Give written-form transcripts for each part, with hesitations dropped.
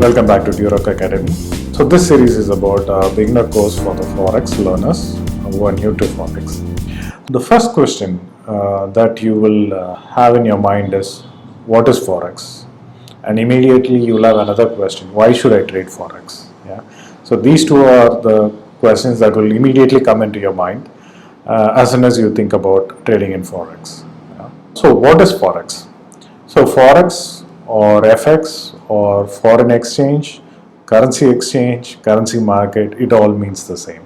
Welcome back to Duroc Academy. So this series is about a beginner course for the Forex learners who are new to Forex. The first question that you will have in your mind is, what is Forex? And immediately you will have another question, why should I trade Forex? Yeah. So these two are the questions that will immediately come into your mind as soon as you think about trading in Forex. Yeah. So what is Forex? So Forex or FX or foreign exchange, currency market, it all means the same.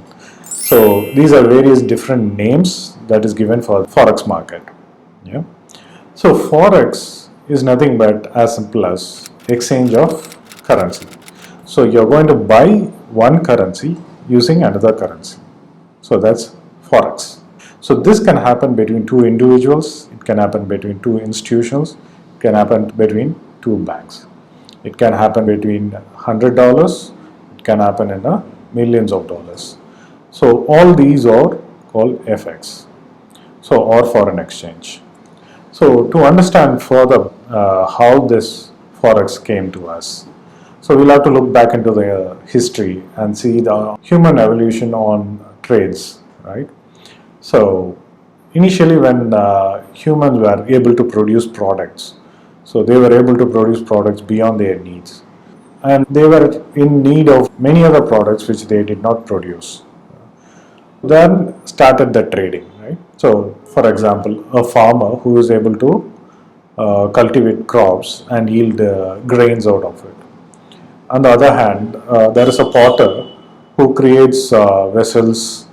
So these are various different names that is given for Forex market. Yeah. So Forex is nothing but as simple as exchange of currency. So you're going to buy one currency using another currency. So that's Forex. So this can happen between two individuals, it can happen between two institutions, it can happen between two banks. It can happen between $100, it can happen in millions of dollars. So all these are called FX, so or foreign exchange. So to understand further how this Forex came to us, so we'll have to look back into the history and see the human evolution on trades, right? So initially when humans were able to produce products, so they were able to produce products beyond their needs. And they were in need of many other products which they did not produce. Then started the trading, right? So for example, a farmer who is able to cultivate crops and yield grains out of it. On the other hand, there is a potter who creates vessels,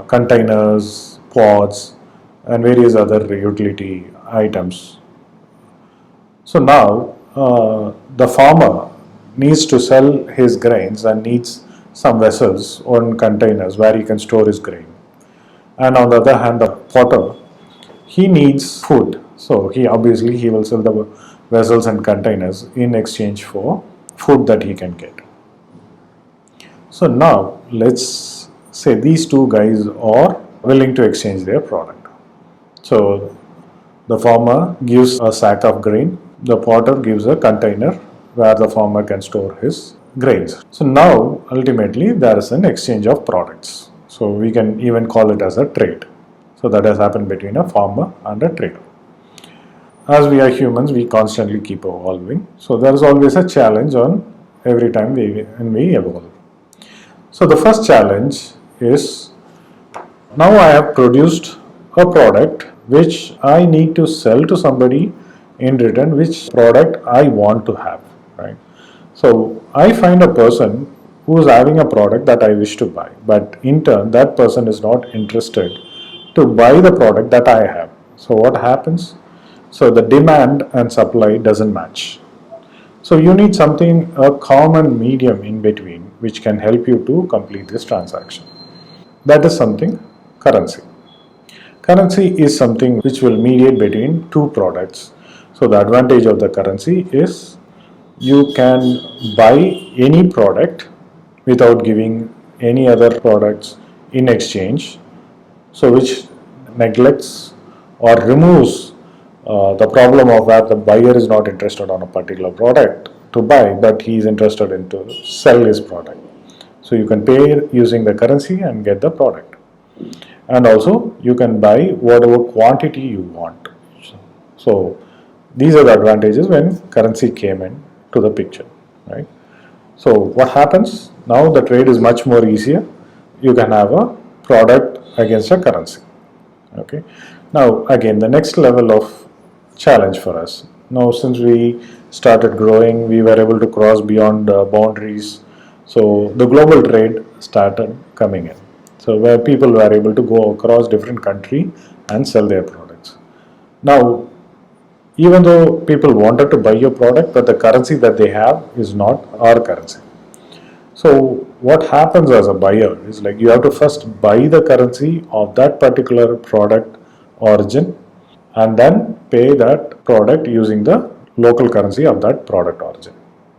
containers, pots, and various other utility items. So now the farmer needs to sell his grains and needs some vessels or containers where he can store his grain. And on the other hand, the potter, he needs food. So he will sell the vessels and containers in exchange for food that he can get. So now let's say these two guys are willing to exchange their product. So the farmer gives a sack of grain, the potter gives a container where the farmer can store his grains. So now ultimately there is an exchange of products. So we can even call it as a trade. So that has happened between a farmer and a trader. As we are humans, we constantly keep evolving. So there is always a challenge on every time we evolve. So the first challenge is, now I have produced a product which I need to sell to somebody in return, which product I want to have, right? So I find a person who is having a product that I wish to buy, but in turn that person is not interested to buy the product that I have. So what happens? So the demand and supply doesn't match. So you need something, a common medium in between, which can help you to complete this transaction. That is something, currency. Currency is something which will mediate between two products. So the advantage of the currency is you can buy any product without giving any other products in exchange, so which neglects or removes the problem of where the buyer is not interested on a particular product to buy, but he is interested in to sell his product. So you can pay using the currency and get the product. And also you can buy whatever quantity you want. So these are the advantages when currency came in to the picture, right? So what happens? Now the trade is much more easier. You can have a product against a currency. Okay. Now again, the next level of challenge for us. Now since we started growing, we were able to cross beyond boundaries. So the global trade started coming in. So where people were able to go across different country and sell their products. Now, even though people wanted to buy your product, but the currency that they have is not our currency. So what happens as a buyer is, like, you have to first buy the currency of that particular product origin and then pay that product using the local currency of that product origin.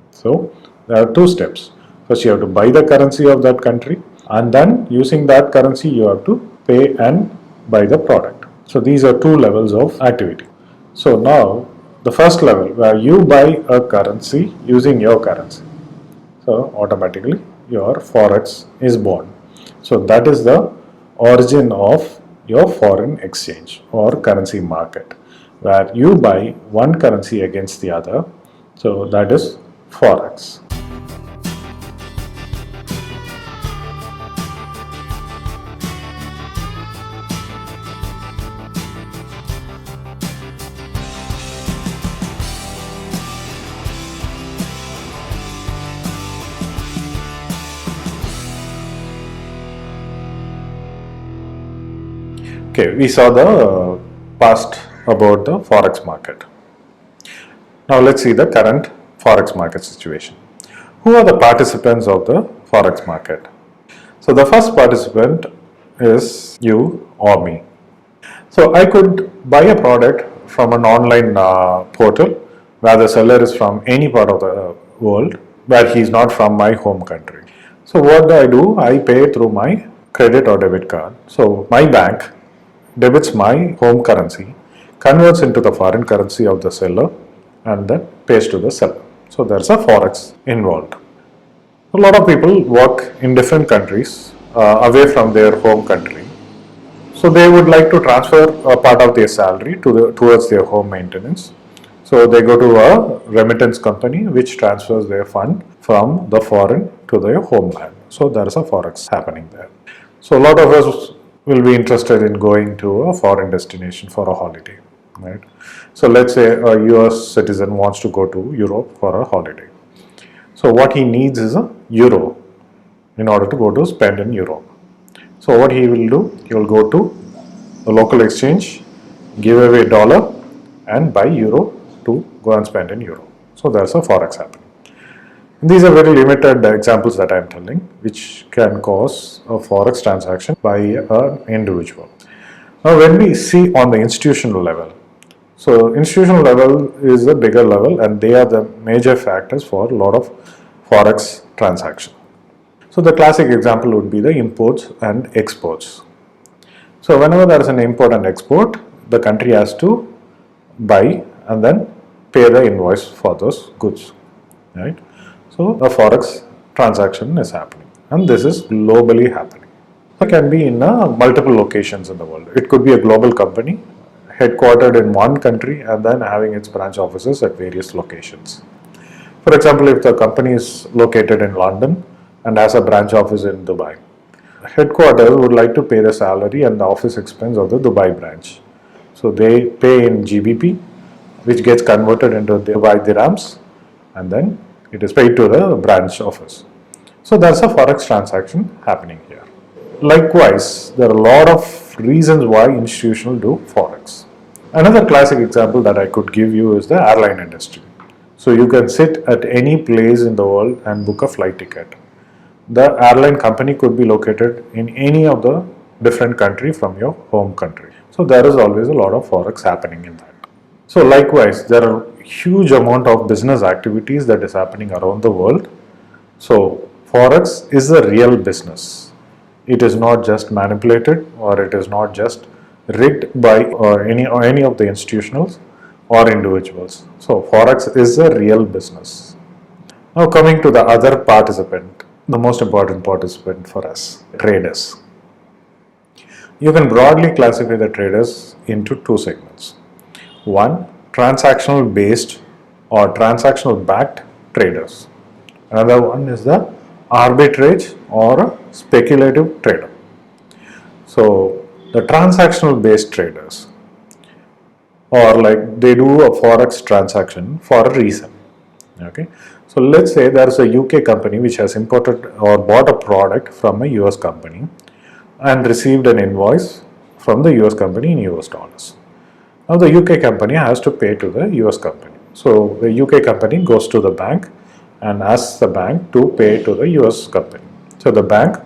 So there are two steps. First you have to buy the currency of that country, and then using that currency you have to pay and buy the product. So these are two levels of activity. So now the first level where you buy a currency using your currency. So automatically your forex is born. So that is the origin of your foreign exchange or currency market, where you buy one currency against the other. So that is forex. Okay, we saw the past about the forex market. Now let's see the current forex market situation. Who are the participants of the forex market? So the first participant is you or me. So I could buy a product from an online portal where the seller is from any part of the world where he is not from my home country. So what do? I pay through my credit or debit card. So my bank debits my home currency, converts into the foreign currency of the seller, and then pays to the seller. So there's a forex involved. A lot of people work in different countries away from their home country. So they would like to transfer a part of their salary towards their home maintenance. So they go to a remittance company which transfers their fund from the foreign to their homeland. So there is a forex happening there. So a lot of us will be interested in going to a foreign destination for a holiday, right? So let's say a US citizen wants to go to Europe for a holiday. So what he needs is a euro in order to go to spend in Europe. So what he will do, he will go to the local exchange, give away dollar and buy euro to go and spend in euro. So there's a forex happening. These are very limited examples that I am telling, which can cause a forex transaction by an individual. Now, when we see on the institutional level, so institutional level is the bigger level, and they are the major factors for a lot of forex transaction. So the classic example would be the imports and exports. So whenever there is an import and export, the country has to buy and then pay the invoice for those goods, right? So a forex transaction is happening, and this is globally happening. It can be in multiple locations in the world. It could be a global company headquartered in one country and then having its branch offices at various locations. For example, if the company is located in London and has a branch office in Dubai, headquarters would like to pay the salary and the office expense of the Dubai branch. So they pay in GBP, which gets converted into Dubai dirhams, and then it is paid to the branch office. So there's a forex transaction happening here. Likewise, there are a lot of reasons why institutional do forex. Another classic example that I could give you is the airline industry. So you can sit at any place in the world and book a flight ticket. The airline company could be located in any of the different country from your home country. So there is always a lot of forex happening in that. So likewise, there are huge amount of business activities that is happening around the world. So forex is a real business. It is not just manipulated, or it is not just rigged by any of the institutionals or individuals. So forex is a real business. Now coming to the other participant, the most important participant for us, traders. You can broadly classify the traders into two segments. One, transactional based or transactional backed traders. Another one is the arbitrage or a speculative trader. So the transactional based traders, or like they do a forex transaction for a reason. Okay, so let's say there is a UK company which has imported or bought a product from a US company and received an invoice from the US company in US dollars. Now the UK company has to pay to the US company. So the UK company goes to the bank and asks the bank to pay to the US company. So the bank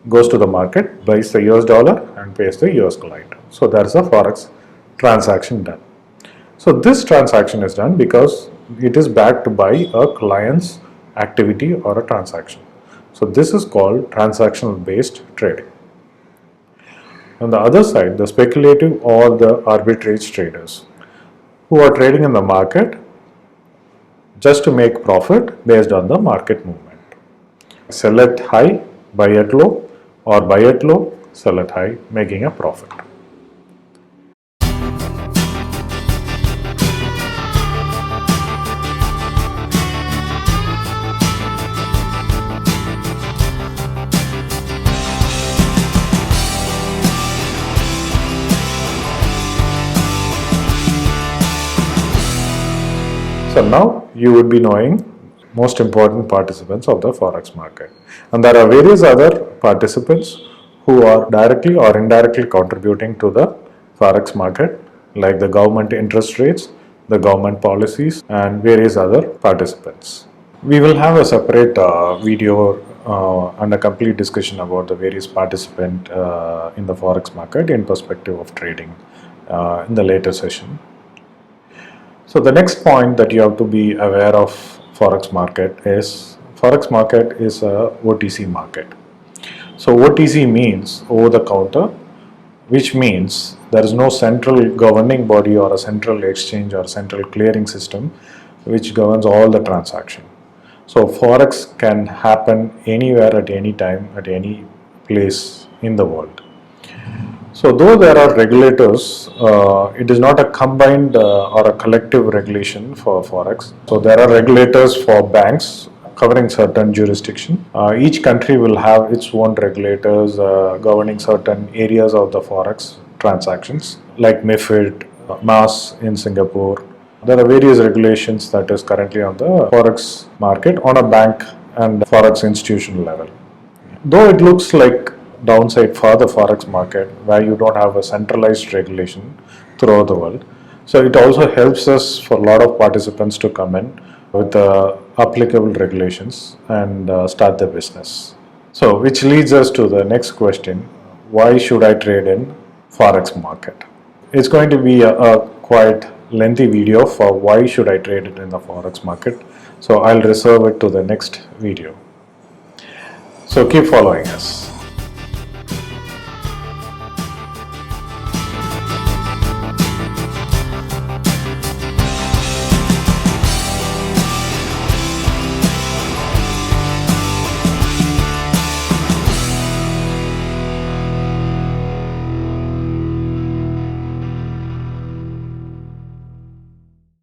goes to the market, buys the US dollar and pays the US client. So there is a forex transaction done. So this transaction is done because it is backed by a client's activity or a transaction. So this is called transactional based trading. On the other side, the speculative or the arbitrage traders. who are trading in the market just to make profit based on the market movement. Sell at high, buy at low, or buy at low, sell at high, making a profit. So now you would be knowing most important participants of the forex market, and there are various other participants who are directly or indirectly contributing to the forex market, like the government interest rates, the government policies, and various other participants. We will have a separate video and a complete discussion about the various participants in the forex market in perspective of trading in the later session. So the next point that you have to be aware of forex market is a OTC market. So OTC means over the counter, which means there is no central governing body or a central exchange or central clearing system which governs all the transaction. So forex can happen anywhere at any time at any place in the world. So though there are regulators, it is not a combined or a collective regulation for forex. So there are regulators for banks covering certain jurisdiction. Each country will have its own regulators governing certain areas of the forex transactions, like MiFID, MAS in Singapore. There are various regulations that is currently on the forex market on a bank and forex institution level. Though it looks like downside for the forex market where you don't have a centralized regulation throughout the world, so it also helps us for a lot of participants to come in with applicable regulations and start the business. So which leads us to the next question: why should I trade in forex market? It's going to be a quite lengthy video for why should I trade it in the forex market, so I'll reserve it to the next video. So keep following us.